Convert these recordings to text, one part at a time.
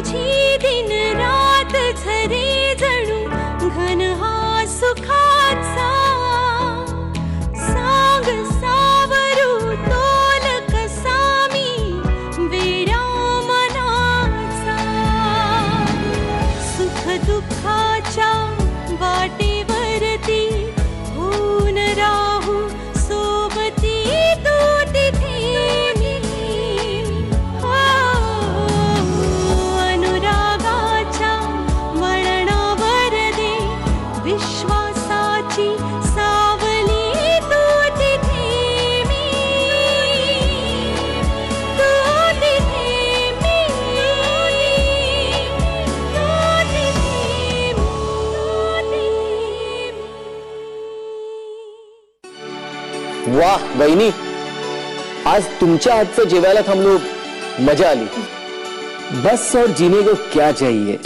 तुझी दिन रात झरे जणू घन हा सुखाचा सांग सावरू तोल कसा मी वेड्या मनाचा सुख दुःखाच्या वाटेवरती होऊन राहू सोबती तू तिथे मी अनुरागाच्या वळणावर दे विश्वासाची सावली तू तिथे मी तू तिथे मी तू तिथे वाह बहिणी, आज तुमच्या हातचं जेवायला थांबलो, मजा आली। बस और जीने को क्या चाहिए।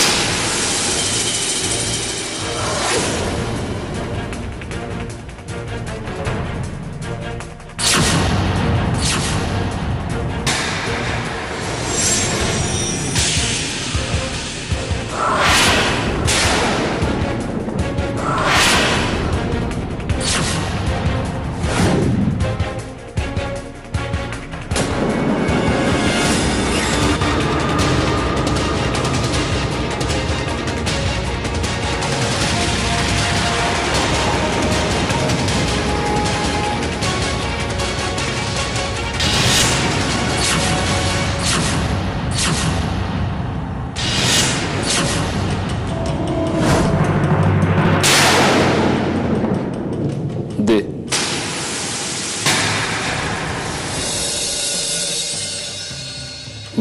दे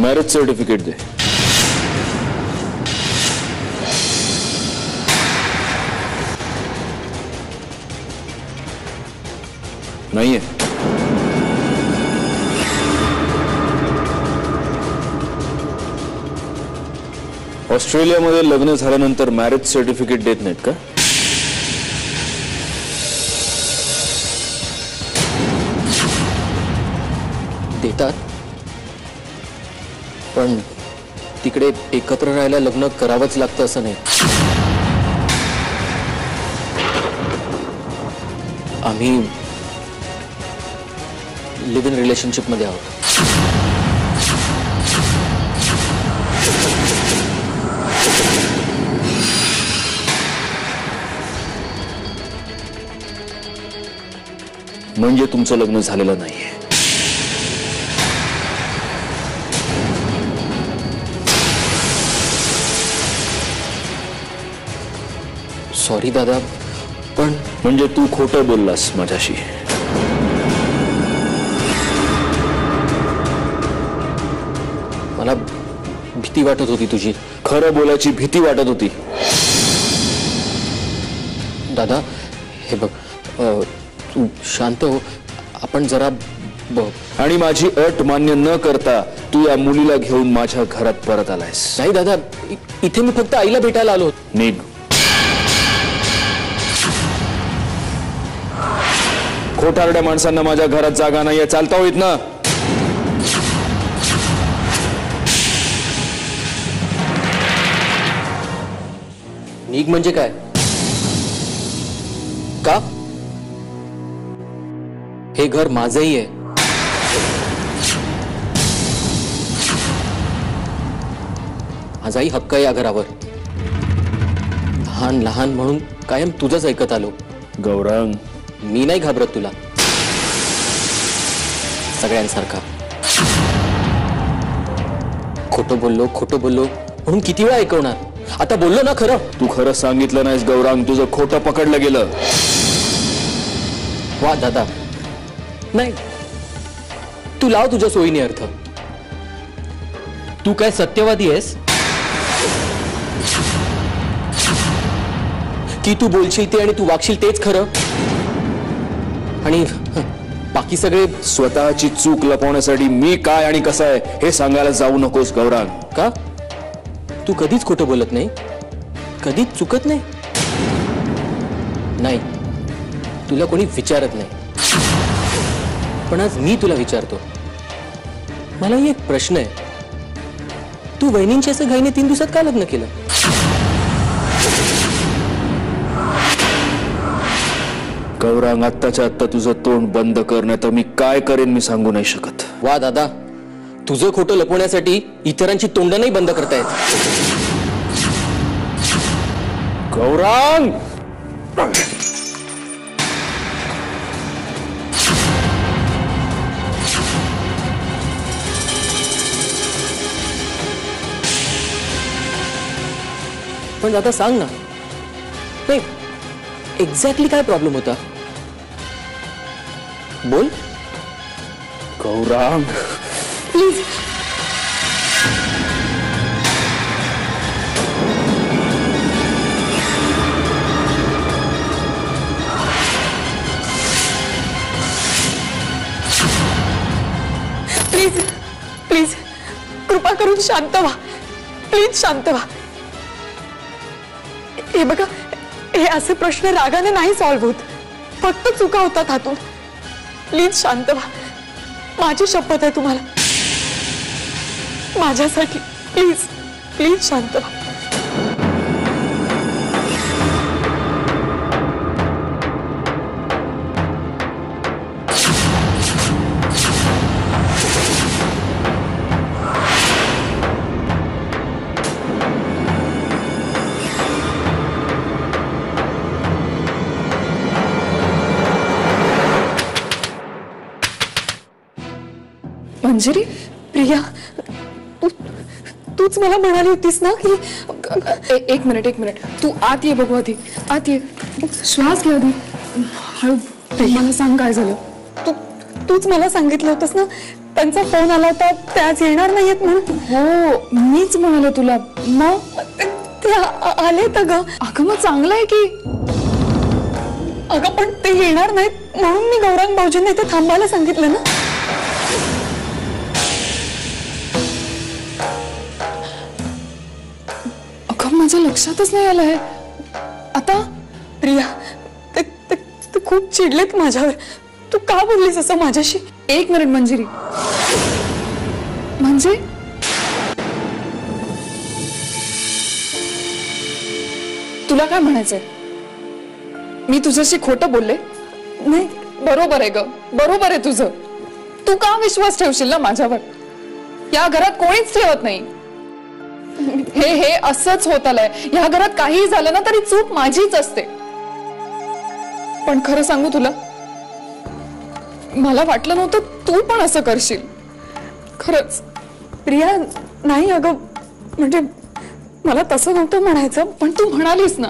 मैरिज सर्टिफिकेट दे। नहीं है। ऑस्ट्रेलियामध्ये लग्न झाल्यानंतर मॅरेज सर्टिफिकेट देत नाहीत का? देतात, पण तिकडे एकत्र राहायला लग्न करावंच लागतं असं नाही। आम्ही लिव्ह इन रिलेशनशिप मध्ये आहोत। म्हणजे तुमचं लग्न झालेलं नाहीये। सॉरी दादा, पण म्हणजे तू खोटं बोललास माझ्याशी। मला भीती वाटत होती तुझी, खरं बोलायची भीती वाटत होती। दादा हे बघ, तू शांत हो, आपण जरा आणि माझी अट मान्य न करता तू या मुलीला घेऊन माझ्या घरात परत आलायस। नाही दादा, इथे मी फक्त आईला भेटायला आलो। निघ। खोटारड्या माणसांना माझ्या घरात जागा नाहीये, चालता होईत ना? निघ म्हणजे काय? का? हे घर माझंही आहे। माझाही हक्क आहे या घरावर। लहान लहान म्हणून कायम तुझंच ऐकत आलो। गौरंग, मी नाही घाबरत तुला, सगळ्यांसारखा। खोटं बोललो म्हणून किती वेळा ऐकवणार? आता बोललो ना खरं। तू खरं सांगितलं नाहीस गौरांग, तुझं खोटं पकडलं गेलं। वा दादा, नाही तू लाव तुझ्या सोयीने अर्थ। तू काय सत्यवादी आहेस की तू बोलशील ते आणि तू वागशील तेच खरं आणि बाकी सगळे? स्वतःची चूक लपवण्यासाठी मी काय आणि कसं आहे हे सांगायला जाऊ नकोस गौरांग। का? तू कधीच खोटं बोलत नाही, कधीच चुकत नाही। नाही, तुला कोणी विचारत नाही, पण आज मी तुला विचारतो। मला एक प्रश्न आहे, तू वहिनींची असं घाईने 3 दिवसात का लग्न केलं? गौरांग, आत्ताच्या आत्ता तुझं तोंड बंद कर, नाही तर मी काय करेन मी सांगू नाही शकत. वा दादा, तुझं खोटं लपवण्यासाठी इतरांची तोंड नाही बंद करतायत. गौरांग, पण दादा सांग ना, नाही एक्झॅक्टली काय प्रॉब्लेम होता? बोल. गौरांग प्लीज. प्लीज प्लीज कृपा करून शांत व्हा. प्लीज शांत व्हा. हे बघा, हे असे प्रश्न रागाने नाही सॉल्व्ह होत. फक्त चुका होतात हातून. प्लीज शांत व्हा. माझी शपथ आहे तुम्हाला, माझ्यासाठी प्लीज प्लीज शांत व्हा. मंजिरी, प्रिया, तूच मला म्हणाली होतीस ना की एक मिनिट तू आत ये बघू. आधी आत ये, श्वास घे आधी. हळू. मला सांग काय झालं. तूच मला सांगितलं होतंस ना त्यांचा फोन आला होता, ते आज येणार नाहीयेत म्हणून. हो, मीच म्हणाले तुला. मग ते आले तर ग. अगं मग चांगलं आहे की. अगं पण ते येणार नाहीत म्हणून मी गौरांग भाऊजींना इथे थांबायला सांगितलं ना. माझ्या लक्षातच नाही आलं आहे आता. प्रिया, ते खूप चिडलेत माझ्यावर. तू का बोललीस असं माझ्याशी? एक मिनिट मंजिरी. म्हणजे तुला काय म्हणायचंय? मी तुझ्याशी खोटं बोलले? नाही, बरोबर आहे ग, बरोबर आहे तुझं. तू का विश्वास ठेवशील ना माझ्यावर? या घरात कोणीच ठेवत नाही. हे असंच होत आलंय. या घरात काही झालं ना तरी चूक माझीच असते. पण खरं सांगू तुला, मला वाटलं नव्हतं तू पण असं करशील. खरंच. प्रिया, नाही अगं, म्हणजे मला तसं नव्हतं म्हणायचं, पण तू म्हणालीस ना,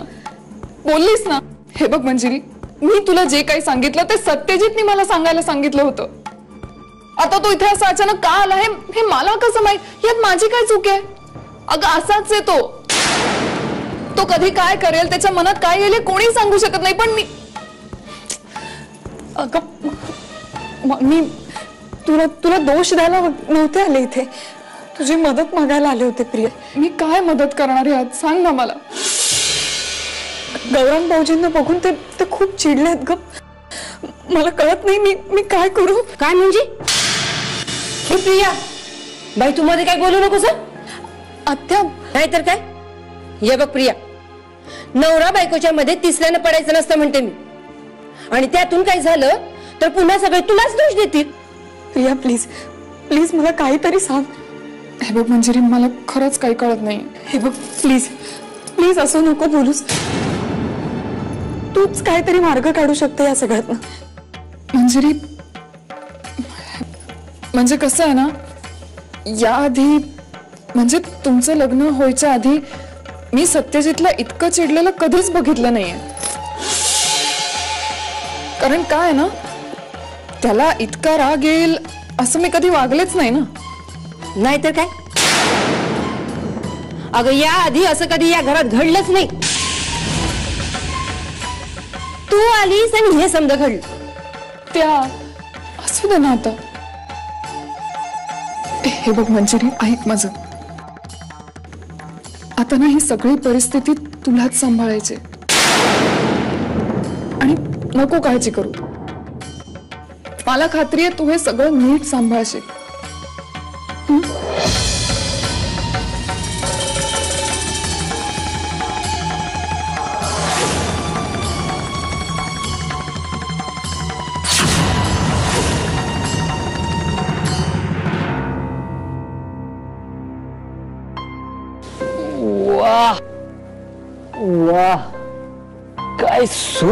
बोललीस ना. हे बघ मंजिरी, मी तुला जे काही सांगितलं ते सत्यजितनी मला सांगायला सांगितलं होतं. आता तो इथे असं अचानक का आला हे मला कसं माहित? यात माझी काय चूक आहे? अगं असाच आहे तो कधी काय करेल, त्याच्या मनात काय येईल कोणी सांगू शकत नाही. पण मी तुला दोष द्यायला नव्हते आले इथे, तुझी मदत मागायला आले होते. प्रिया, मी काय मदत करणार यात सांग ना मला. गौरांग भाऊजींना बघून ते खूप चिडलेत ग. मला कळत नाही मी काय करू. काय म्हणजे? प्रिया बाई, तू मध्ये काय बोलू नको सर. आत्या, नाहीतर काय? ये बघ प्रिया, नवरा बायकोच्या मध्ये तिसऱ्यानं पडायचं नसतं म्हणते मी. आणि त्यातून काही झालं तर पुन्हा सगळे तुलाच दोष देतील. प्रिया प्लीज प्लीज मला काहीतरी सांग. हे बघ मंजिरी, मला खरंच काही कळत नाही. हे बघ प्लीज प्लीज असं नको बोलूस. तूच काहीतरी मार्ग काढू शकते या सगळ्यातनं. मंजिरी, म्हणजे कसं आहे ना, याआधी म्हणजे तुमचं लग्न व्हायच्या आधी मी सत्यजितला इतकं चिडलेलं कधीच बघितलं नाहीये. कारण काय ना, त्याला इतका राग येईल असं मी कधी वागलेच नाही ना. नाहीतर काय? अगं या आधी असं कधी या घरात घडलंच नाही. तू आलीस आणि हे समजा घडलं. त्या असू दे ना आता. हे बघ मंजिरी, ऐक माझं. आता ना ही सगळी परिस्थिती तुलाच सांभाळायची आणि नको काळजी करू. मला खात्री आहे तू हे सगळं नीट सांभाळशील.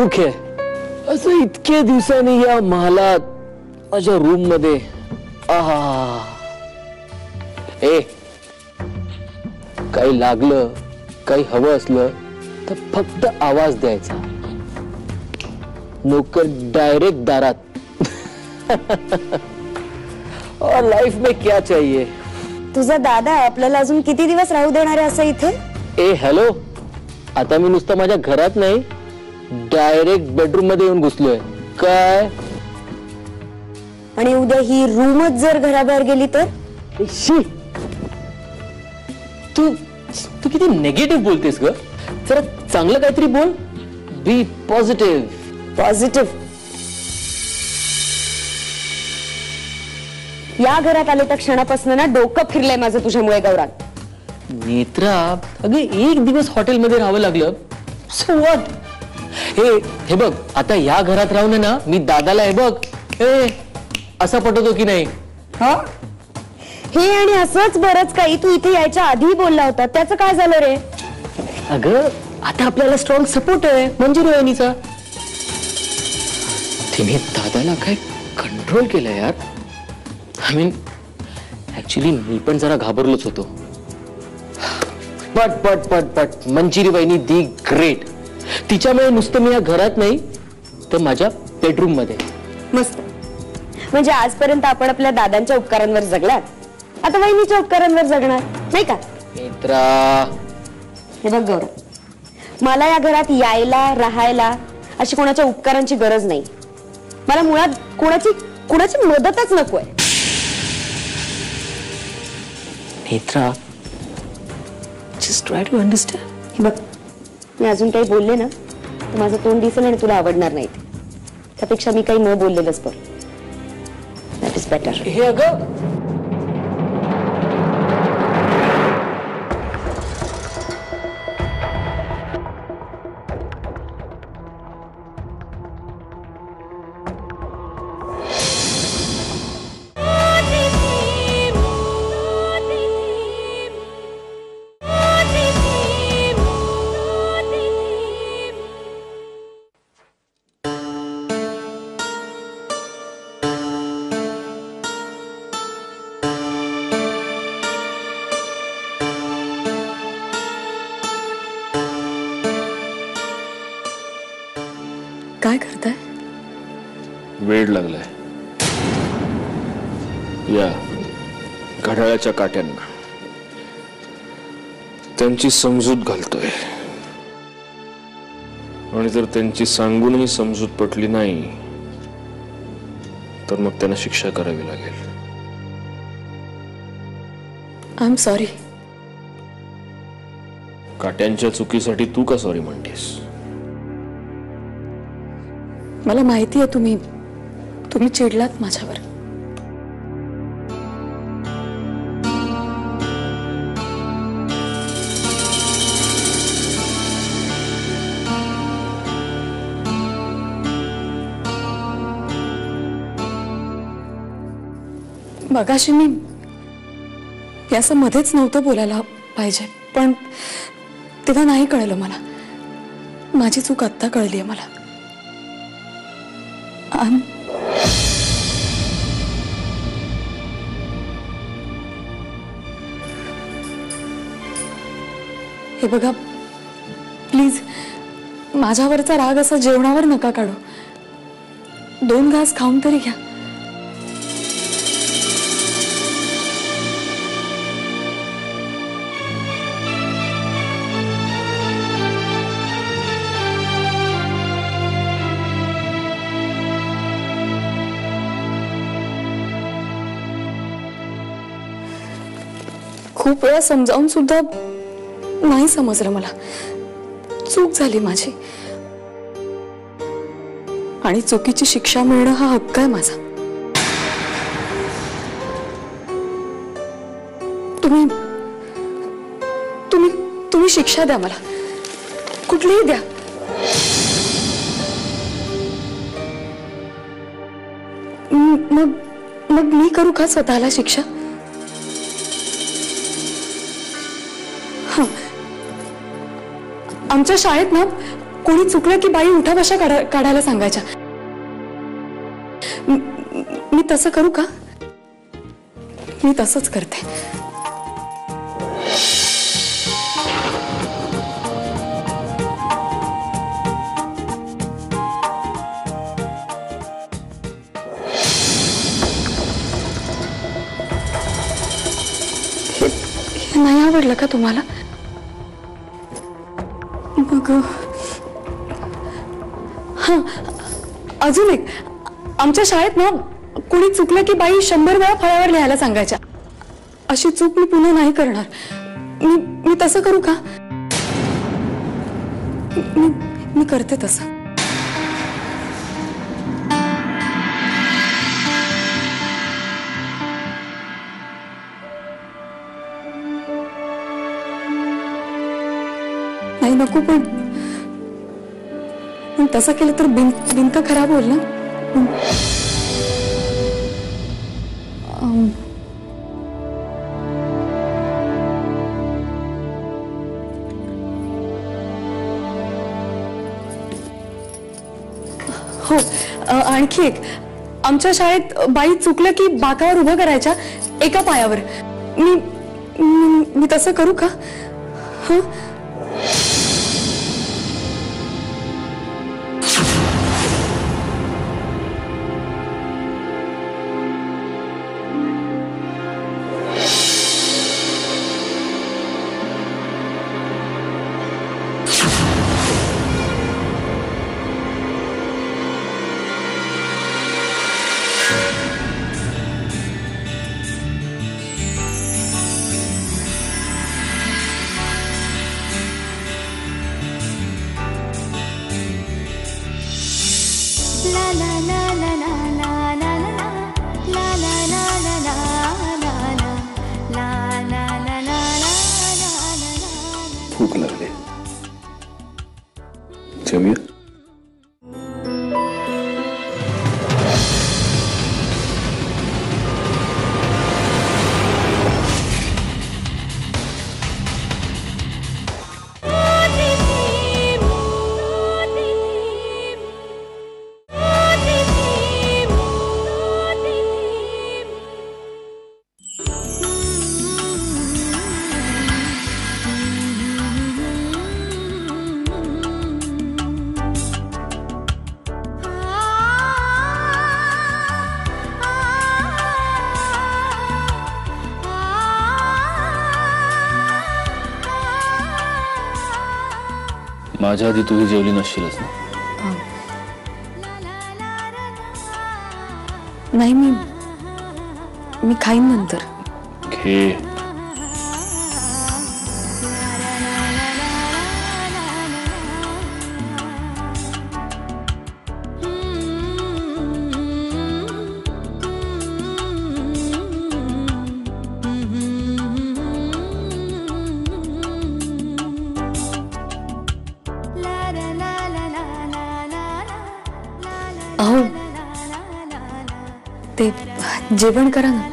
सुख आहे असं इतक्या दिवसांनी या महालात माझ्या रूम मध्ये. आहा, ए काही लागलं काही हवं असलं तर फक्त आवाज द्यायचा, नोकर डायरेक्ट दारात. और लाइफ में क्या चाहिए. तुझा दादा आपल्याला अजून किती दिवस राहू देणार आहे असं इथे? ए हॅलो, आता मी नुसतं माझ्या घरात नाही डायरेक्ट बेडरूम मध्ये येऊन घुसलोय काय. आणि उद्या ही रूमच जर घराबाहेर गेली तर? शी, तू तू किती नेगेटिव्ह बोलतेस ग. जरा चांगलं काहीतरी बोल. बी पॉझिटिव्ह. पॉझिटिव्ह. या घरात आले त्या क्षणापासून ना डोकं फिरलंय माझं तुझ्यामुळे गौरांग. नेत्रा, अगं एक दिवस हॉटेलमध्ये राहावं लागलं सो व्हॉट. हे बघ, आता या घरात राहून ना मी दादाला हे बघ हे असा पटवतो की नाही. हा, हे आणि असंच बरंच काही तू इथे यायच्या आधी बोलला होता, त्याचं काय झालं रे? अगं आता आपल्याला स्ट्रॉंग सपोर्ट आहे मंजिरी वहिनीचा. तिने दादाला काय कंट्रोल केलं यार. आय मीन ऍक्च्युली मी पण जरा घाबरलोच होतो. बट मंजिरी वहिनी दी ग्रेट. तिच्यामुळे नुसतं मी या घरात नाही तर माझ्या बेडरूम मध्ये. मस्त. म्हणजे आजपर्यंत आपण आपल्या दादांच्या उपकारांवर जगलात, आता वहिनीच्या उपकारांवर जगणार नाही का? नेत्रा, हे बघ गौरव, मला या घरात यायला राहायला अशी कोणाच्या उपकारांची गरज नाही. मला मुळात कोणाची मदतच नकोय. Netra, just try to understand. हे बघ, मी अजून काही बोलले ना तर माझं तोंड दिसेल आणि तुला आवडणार नाही. त्यापेक्षा मी काही न बोललेलंच बरं. That is better. हे अगं काय करताय? वेळ लागलाय या घड्याळाच्या काट्यांना. त्यांची समजूत घालतोय आणि जर त्यांची सांगूनही समजूत पटली नाही तर मग त्यांना शिक्षा करावी लागेल. I am sorry. काट्यांच्या चुकीसाठी तू का सॉरी म्हणतेस? मला माहिती आहे तुम्ही चिडलात माझ्यावर. मगाशी मी असं मध्येच नव्हतं बोलायला पाहिजे, पण तेव्हा नाही कळलं मला. माझी चूक आत्ता कळली आहे मला. हे बघा, प्लीज माझ्यावरचा राग असा जेवणावर नका काढू. 2 घास खाऊन तरी घ्या. खूप वेळा समजावून सुद्धा नाही समजलं मला. चूक झाली माझी आणि चुकीची शिक्षा मिळणं हा हक्क आहे माझा. तुम्ही शिक्षा द्या मला, कुठलीही द्या. मग मी करू का स्वतःला शिक्षा? आमच्या शाळेत ना कोणी चुकलं की बाई उठा बशा काढायला सांगायच्या. मी तसं करू का? मी तसंच करते. नाही आवडलं का तुम्हाला? मग हा, अजून एक, आमच्या शाळेत ना कोणी चुकलं की बाई 100 वेळा फळ्यावर लिहायला सांगायच्या. अशी चूक मी पुन्हा नाही करणार. मी तसं करू का? मी करते तसं. नाही नको, पण तसं केलं तर भिंत खराब होईल ना. हो, आणखी एक, आमच्या शाळेत बाई चुकलं की बाकावर उभं करायच्या एका पायावर. मी तसं करू का? हं? भूक लागली. जेवूया. माझ्या आधी तूही जेवली नसशीलच ना? नाही, मी खाईन नंतर. घे. अहो, ते जेवण करा ना.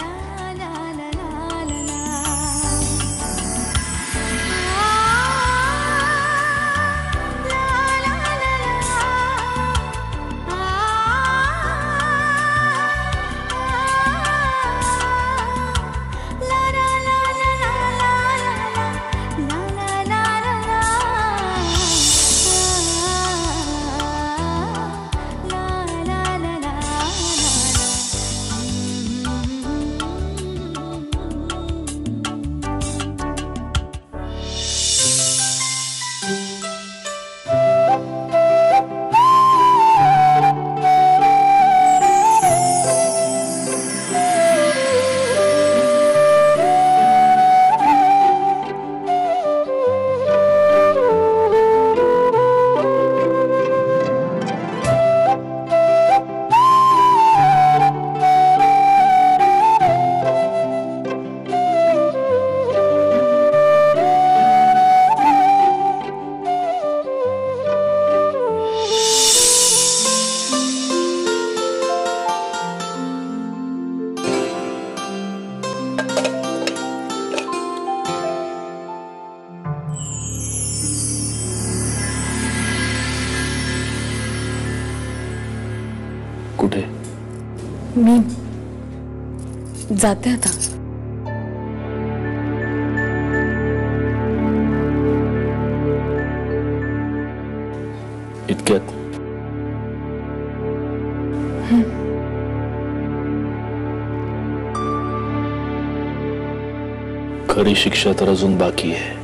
कुठे? मी जाते आता. इतक्यात? खरी शिक्षा तर अजून बाकी आहे.